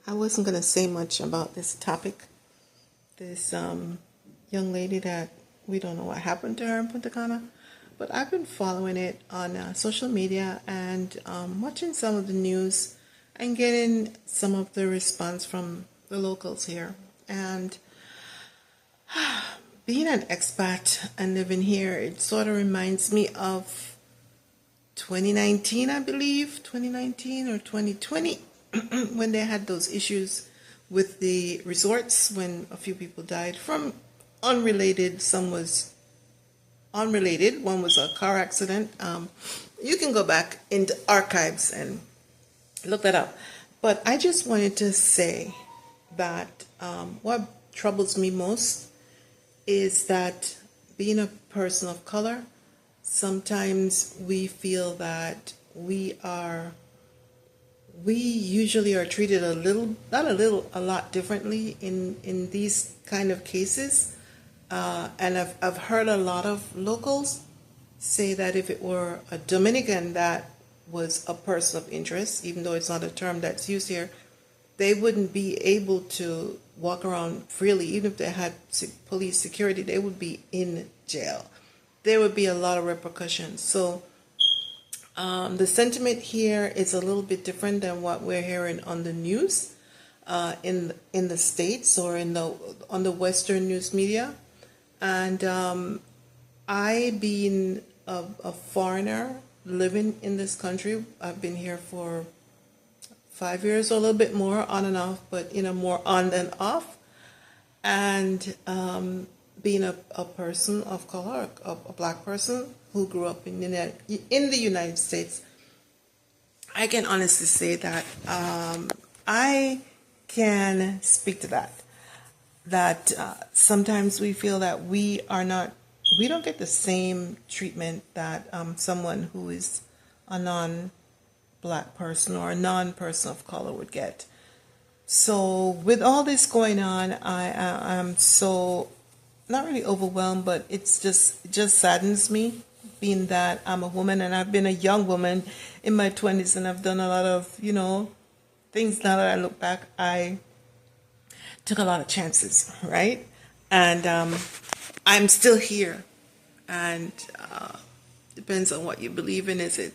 I wasn't going to say much about this topic. This young lady that we don't know what happened to her in Punta Cana, but I've been following it on social media and watching some of the news and getting some of the response from the locals here. And being an expat and living here, it sort of reminds me of 2019, I believe, 2019 or 2020, when they had those issues with the resorts when a few people died from unrelated. Some was unrelated. One was a car accident. You can go back into archives and look that up. But I just wanted to say that what troubles me most is that being a person of color, sometimes we feel that we usually are treated a lot differently in these kind of cases. And I've heard a lot of locals say that if it were a Dominican that was a person of interest, even though it's not a term that's used here, they wouldn't be able to walk around freely. Even if they had police security, they would be in jail. There would be a lot of repercussions. So the sentiment here is a little bit different than what we're hearing on the news in the States or on the Western news media. And I, being a foreigner living in this country, I've been here for 5 years or a little bit more, on and off, but more on than off. And being a person of color, a black person who grew up in the United States, I can honestly say that I can speak to that sometimes we feel that we don't get the same treatment that someone who is a non-black person or a non-person of color would get. So with all this going on, I am so not really overwhelmed, but it just saddens me, being that I'm a woman and I've been a young woman in my 20s and I've done a lot of things. Now that I look back, I took a lot of chances, right? And I'm still here. And depends on what you believe in. Is it,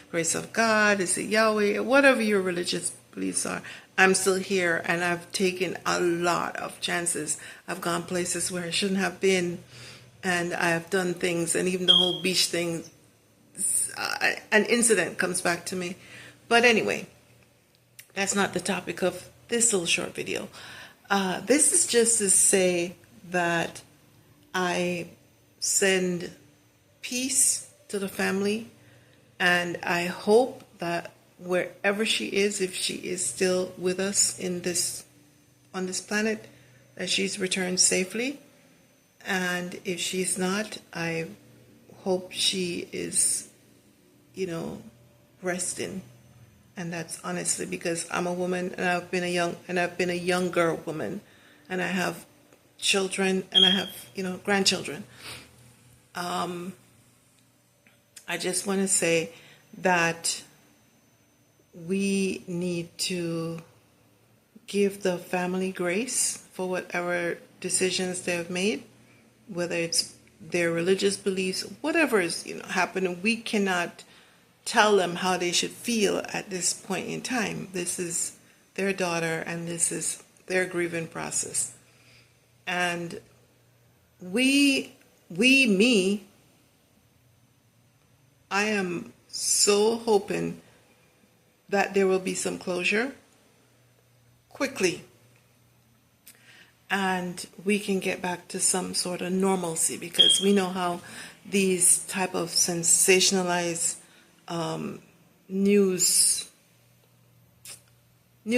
grace of God? Is it Yahweh? Whatever your religious beliefs are, I'm still here, and I've taken a lot of chances. I've gone places where I shouldn't have been, and I have done things, and even the whole beach thing, an incident comes back to me. But anyway, that's not the topic of this little short video. This is just to say that I send peace to the family, and I hope that wherever she is, if she is still with us on this planet, that she's returned safely. And if she's not, I hope she is, resting. And that's honestly because I'm a woman, and I've been a younger woman, and I have children, and I have grandchildren. I just want to say that we need to give the family grace for whatever decisions they have made, whether it's their religious beliefs, whatever is happening. We cannot tell them how they should feel at this point in time. This is their daughter, and this is their grieving process. And I am so hoping that there will be some closure quickly, and we can get back to some sort of normalcy, because we know how these type of sensationalized news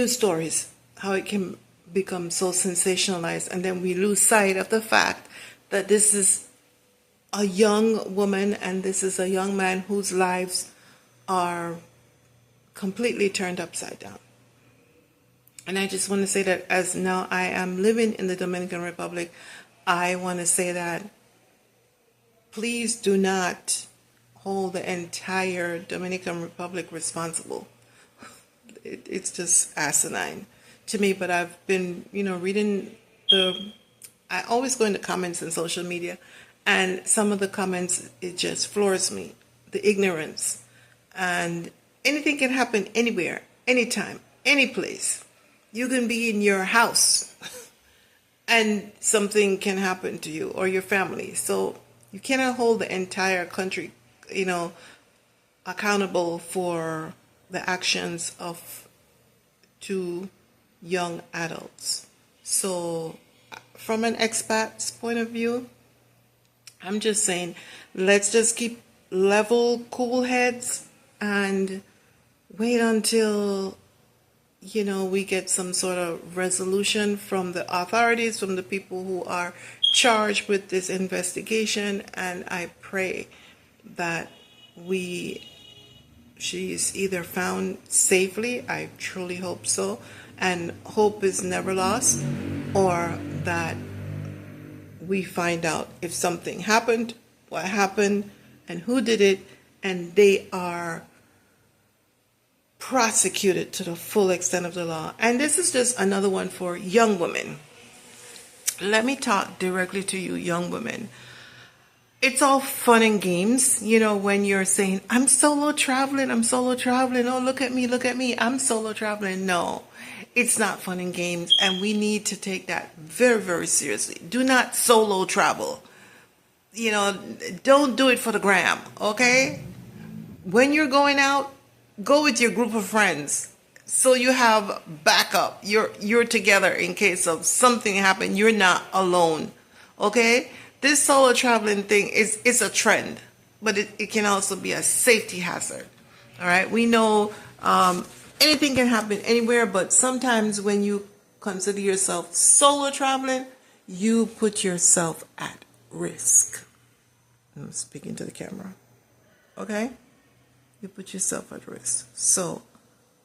stories, how it can become so sensationalized, and then we lose sight of the fact that this is a young woman and this is a young man whose lives are completely turned upside down. And I just want to say that as now I am living in the Dominican Republic, I want to say that please do not hold the entire Dominican Republic responsible. It's just asinine. to me, but I've been, reading I always go into comments in social media, and some of the comments, it just floors me. The ignorance. And anything can happen anywhere, anytime, any place. You can be in your house and something can happen to you or your family. So you cannot hold the entire country, accountable for the actions of two young adults. So from an expat's point of view, I'm just saying, let's just keep level, cool heads and wait until, we get some sort of resolution from the authorities, from the people who are charged with this investigation. And I pray that she's either found safely, I truly hope so, and hope is never lost, or that we find out if something happened, what happened, and who did it, and they are prosecuted to the full extent of the law. And this is just another one for young women. Let me talk directly to you, young women. It's all fun and games, when you're saying, I'm solo traveling. Oh, look at me, I'm solo traveling. No, it's not fun and games. And we need to take that very, very seriously. Do not solo travel. Don't do it for the gram, okay? When you're going out, go with your group of friends. So you have backup. You're together in case of something happen. You're not alone, okay? This solo traveling thing is a trend, but it can also be a safety hazard. All right, we know anything can happen anywhere, but sometimes when you consider yourself solo traveling, you put yourself at risk. I'm speaking to the camera. Okay? You put yourself at risk. So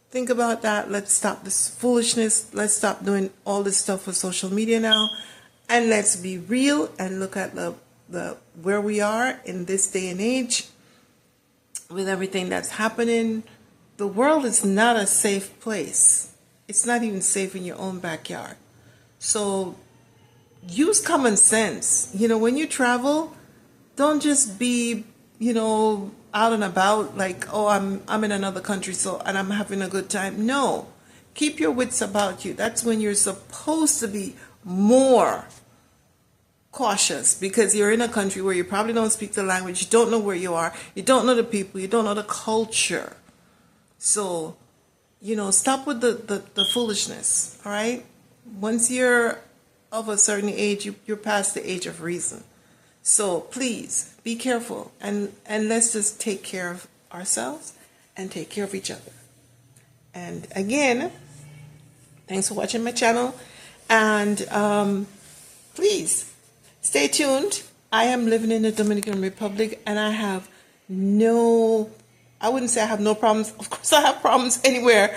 think about that. Let's stop this foolishness. Let's stop doing all this stuff for social media now. And let's be real and look at the where we are in this day and age with everything that's happening. The world is not a safe place. It's not even safe in your own backyard. So use common sense. When you travel, don't just be, out and about like, oh, I'm in another country and I'm having a good time. No. Keep your wits about you. That's when you're supposed to be more cautious, because you're in a country where you probably don't speak the language, you don't know where you are, you don't know the people, you don't know the culture. So, stop with the foolishness, all right? Once you're of a certain age, you're past the age of reason. So please be careful and let's just take care of ourselves and take care of each other. And again, thanks for watching my channel. And please stay tuned. I am living in the Dominican Republic, and I wouldn't say I have no problems. Of course, I have problems anywhere.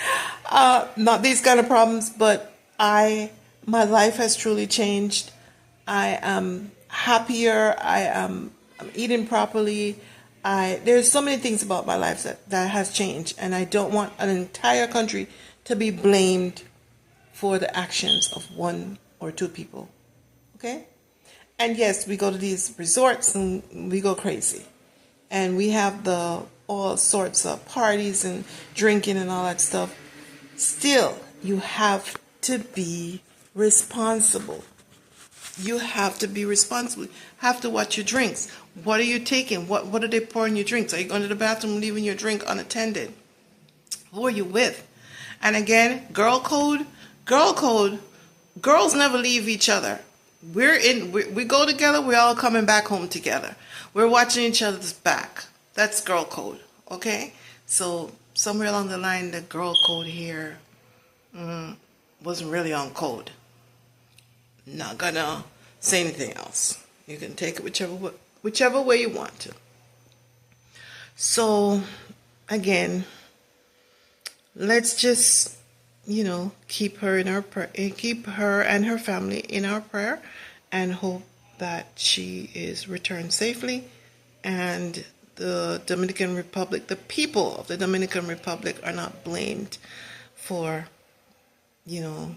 Not these kind of problems, but my life has truly changed. I am happier. I'm eating properly. There's so many things about my life that has changed, and I don't want an entire country to be blamed for the actions of one or two people. Okay? And yes, we go to these resorts and we go crazy. And we have all sorts of parties and drinking and all that stuff. Still, you have to be responsible. You have to be responsible. You have to watch your drinks. What are you taking? What are they pouring in your drinks? Are you going to the bathroom leaving your drink unattended? Who are you with? And again, girl code. Girls never leave each other. We go together, we're all coming back home together. We're watching each other's back. That's girl code, okay? So somewhere along the line, the girl code here wasn't really on code. Not gonna say anything else. You can take it whichever way you want to. So again, let's just keep her in our keep her and her family in our prayer, and hope that she is returned safely, and the Dominican Republic, the people of the Dominican Republic, are not blamed for you know,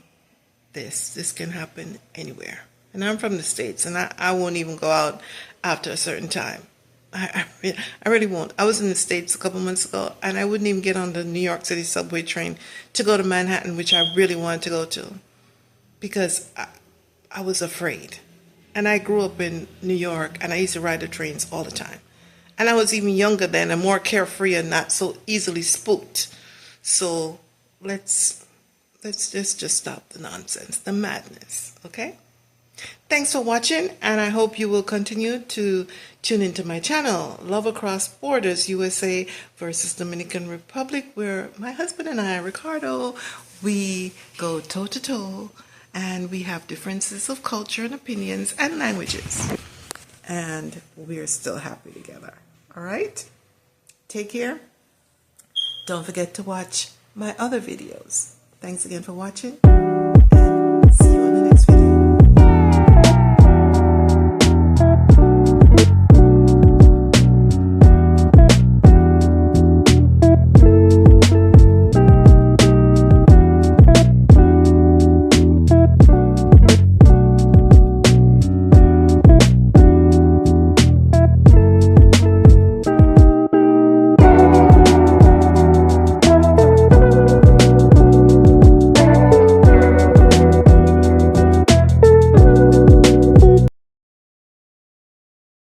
this can happen anywhere. And I'm from the States, and I won't even go out after a certain time. I really won't. I was in the States a couple months ago, and I wouldn't even get on the New York City subway train to go to Manhattan, which I really wanted to go to, because I was afraid. And I grew up in New York, and I used to ride the trains all the time. And I was even younger then and more carefree and not so easily spooked. So let's just stop the nonsense, the madness, okay? Thanks for watching, and I hope you will continue to tune into my channel, Love Across Borders, USA versus Dominican Republic, where my husband and I, Ricardo, we go toe-to-toe, and we have differences of culture and opinions and languages. And we're still happy together, all right? Take care. Don't forget to watch my other videos. Thanks again for watching.